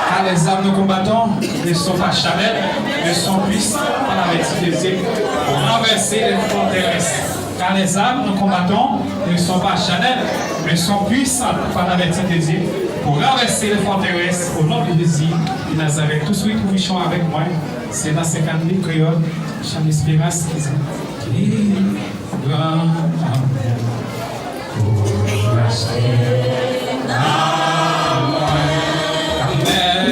Car les âmes nous combattons ne sont pas charnelles, ne sont puissantes par la verticalité pour renverser les fonds terrestres. Car les âmes nous combattons ne sont pas charnelles, mais sont puissantes par la verticalité pour renverser les fonds terrestres au nom de Jésus de Nazareth. Tout de suite, vous chantez avec moi. C'est dans 50 000 créoles, chant d'espérance qui grand amour pour racheter l'âme. Amen.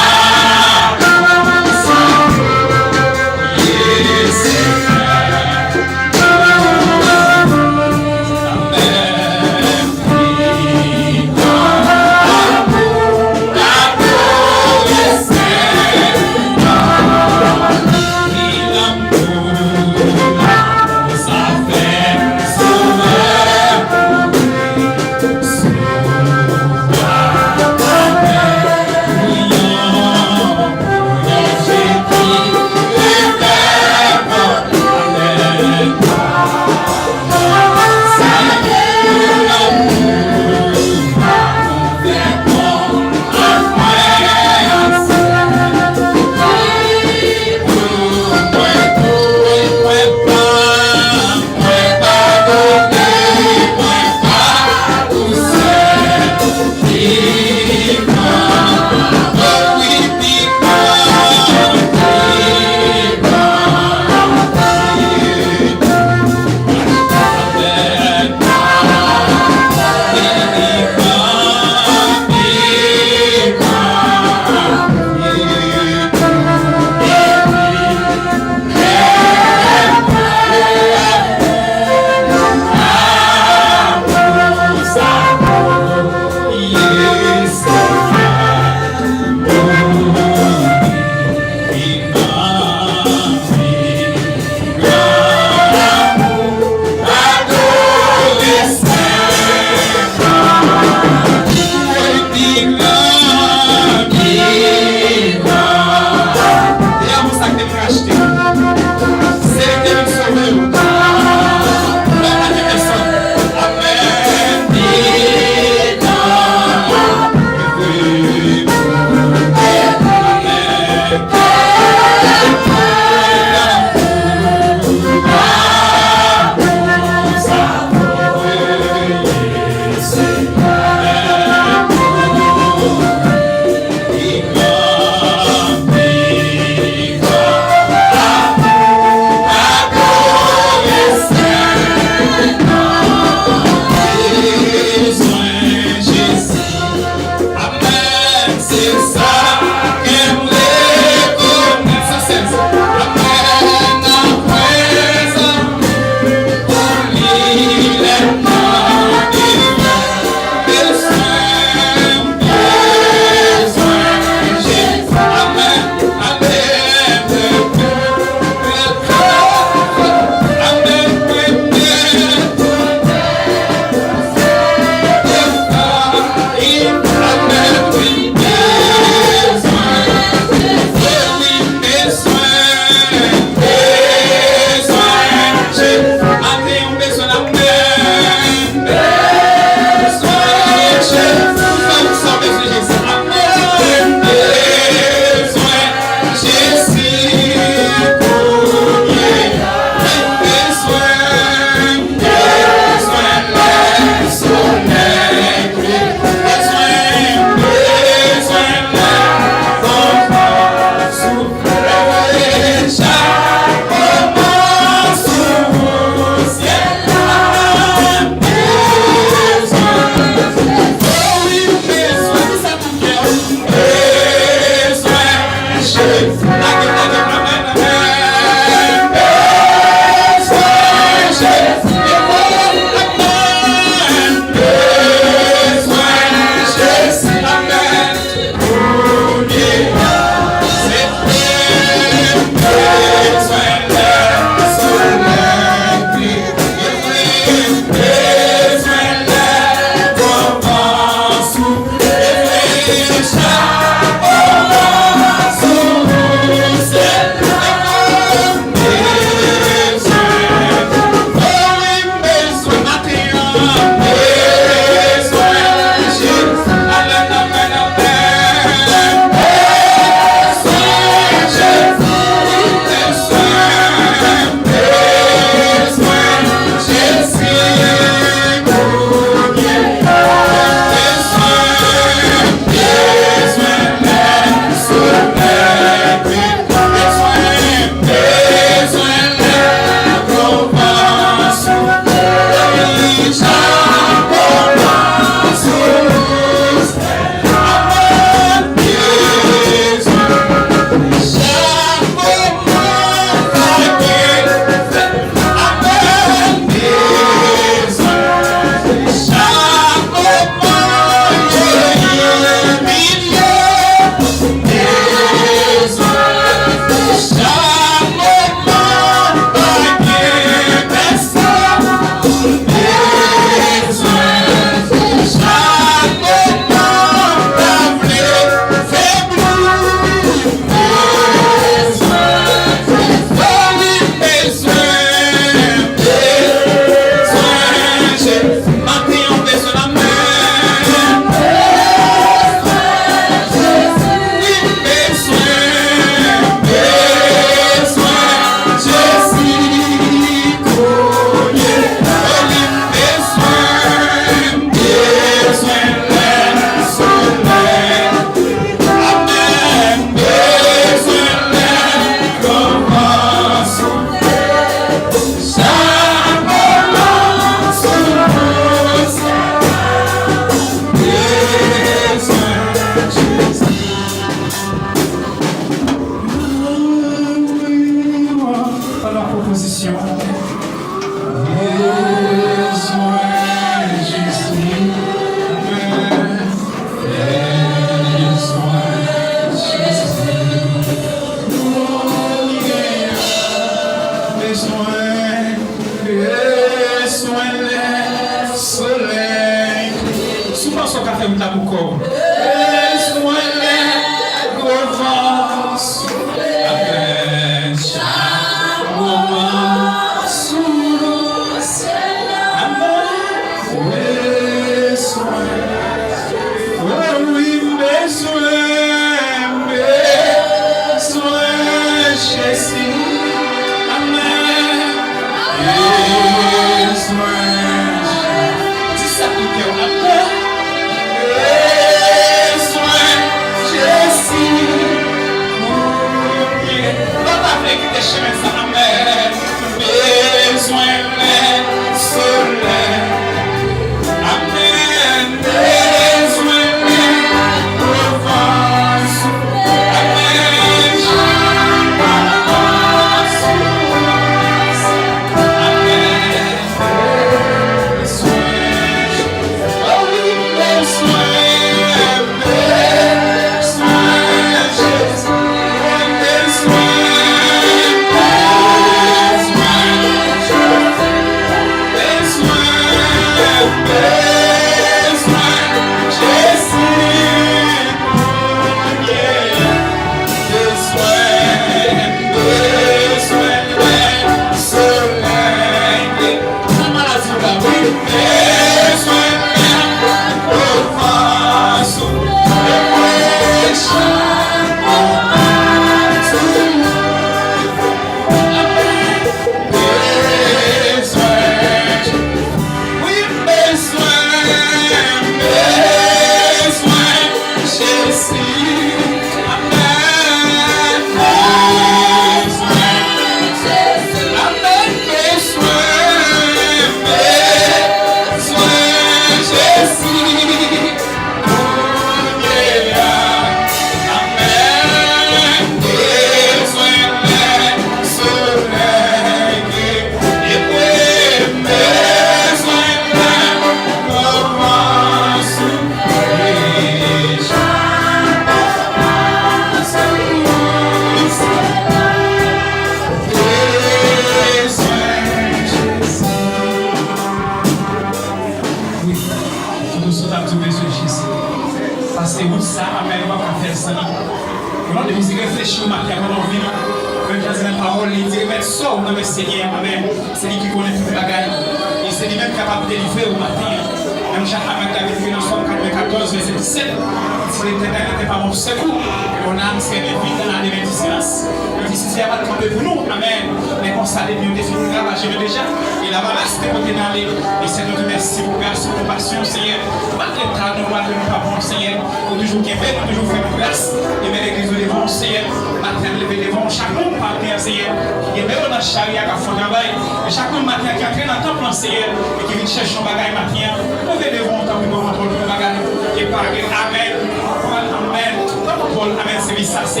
Amen, c'est ça, c'est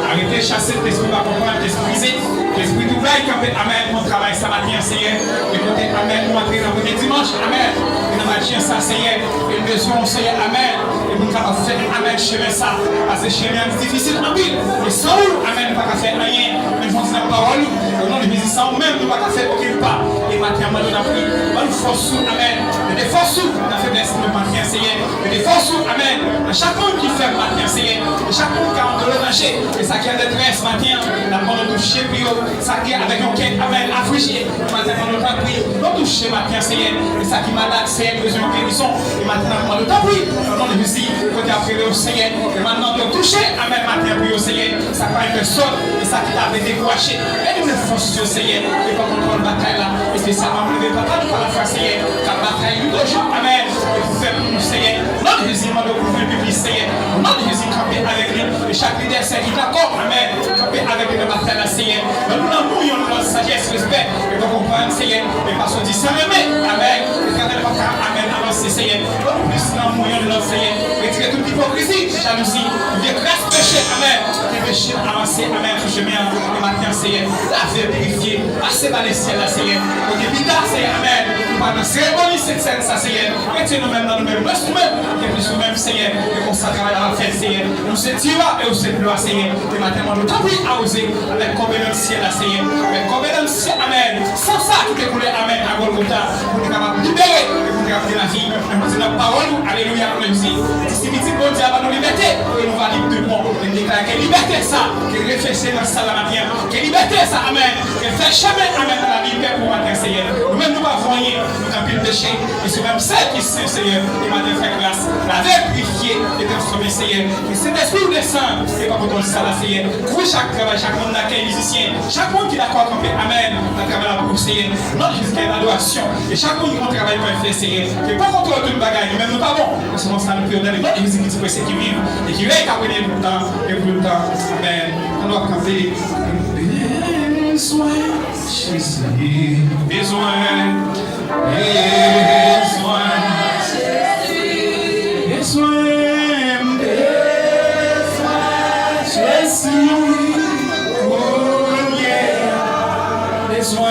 arrêtez, chasser l'esprit, va comprendre, l'esprit brisé, l'esprit ouvert. travail, amen, mon travail, ça m'a bien, Seigneur. Écoutez, amen, nous entrer dans le dimanche, amen. Et nous m'a dit ça, Seigneur. Et besoin, Seigneur, amen. Et nous avons fait, amen, chemin ça. Parce que chemin est difficile en ville. Et sans nous, amen, nous ne pouvons pas faire rien. Mais je dis la parole, au nom de Jésus, sans nous-mêmes, nous ne pouvons pas faire aucun pas. Et maintenant, nous avons pris, nous force, amen. Des forces, la faiblesse de matin, Seigneur. Des forces, amen. Chacun qui fait matin, Seigneur. Chacun qui a un dollar danger. Et ça qui a détresse matin, la main de toucher, puis ça qui est avec un quête, amen, affligé. Matin, nous avons pris, nous toucher matin, Seigneur. Et ça qui malade, c'est besoin de guérison. Et maintenant, nous avons pris, au nom de Jésus, côté après le Seigneur. Et maintenant, nous avons touché, amen, matin, puis au Seigneur. Ça pas une personne, et ça qui t'a été décoché. Et nous, les forces, Seigneur, et pas contre la bataille là. Et c'est ça, on ne veut pas nous par la foi, Seigneur. La bataille, nous, toujours, amen. Et vous faites pour nous, Seigneur. Non, Jésus, m'a donné le public, Seigneur. Non, Jésus, camper avec lui. Et chaque leader, c'est qui d'accord, amen. Camper avec lui, le bataille là, Seigneur. Nous n'avons pas de sagesse, respect. Et vous comprenez, Seigneur. Et parce que discernement, amen. Et quand elle va faire, amen, avancer, Seigneur. Nous plus, nous n'avons pas de Seigneur. Retirer toute hypocrisie, jalousie, vieux grâce, péché, amen. Et péché, avancer, amen, sur le chemin, le matin, Seigneur. La vie purifiée, assez dans les ciels, là, Seigneur. Au début, Seigneur, amen. Nous parlons de cérémonie, cette scène, ça, Seigneur. Mettez nous-mêmes dans nous-mêmes, nous-mêmes, et plus nous-mêmes, Seigneur. Et qu'on s'attend à la fête, Seigneur. Nous sommes tirés et nous sommes gloire, Seigneur. Et maintenant, nous t'en prie à oser avec combien de ciel, là, Seigneur. Avec combien de ciel, amen. Sans ça, qui découle, amen, à Golgotha. Pour nous capables de libérer et pour nous garder la vie. Nous disons la parole, alléluia, nous aussi. Si petit bon Dieu va nous liberté, et nous va libre de bon. Et nous déclarons que liberté, ça, que réfléchir dans ça, la matin. Que liberté, ça, amen. Que faire chemin, amen, dans la vie, pour matin, Seigneur. Nous-mêmes, nous pas voyer, nous avons le péché. Et c'est même celle qui sait, Seigneur, et matin, fait grâce. La vie purifiée et transformée, Seigneur. Et cet esprit descend, et pas pour ton ça, là, Seigneur. Pour chaque travail, chaque monde d'accueil, musicien, chaque monde qui est d'accord, amen, dans le travail pour Seigneur. Non, jusqu'à l'adoration. Et chaque monde qui a un travail pour faire, Seigneur. Et pas contre tout le bagage, nous-mêmes, nous pas bon. Nous sommes ça, nous pouvons donner. Et nous sommes ceux qui vivent et qui veillent à venir tout le temps et tout le temps. Amen. On doit camper. Besoin, Jésus. Besoin. Besoin. Besoin. Jésus. Oh, yeah. Besoin.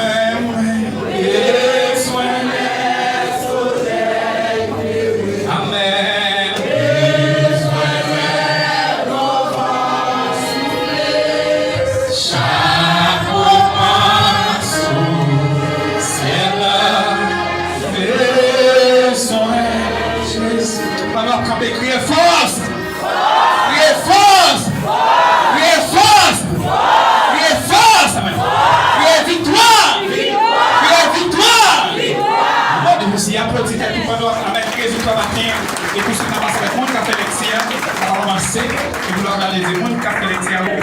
Et tout ce qui va passer avec le monde qui a fait l'extérieur, ça va commencer. Et vous leur allez dire, le monde qui a fait l'extérieur.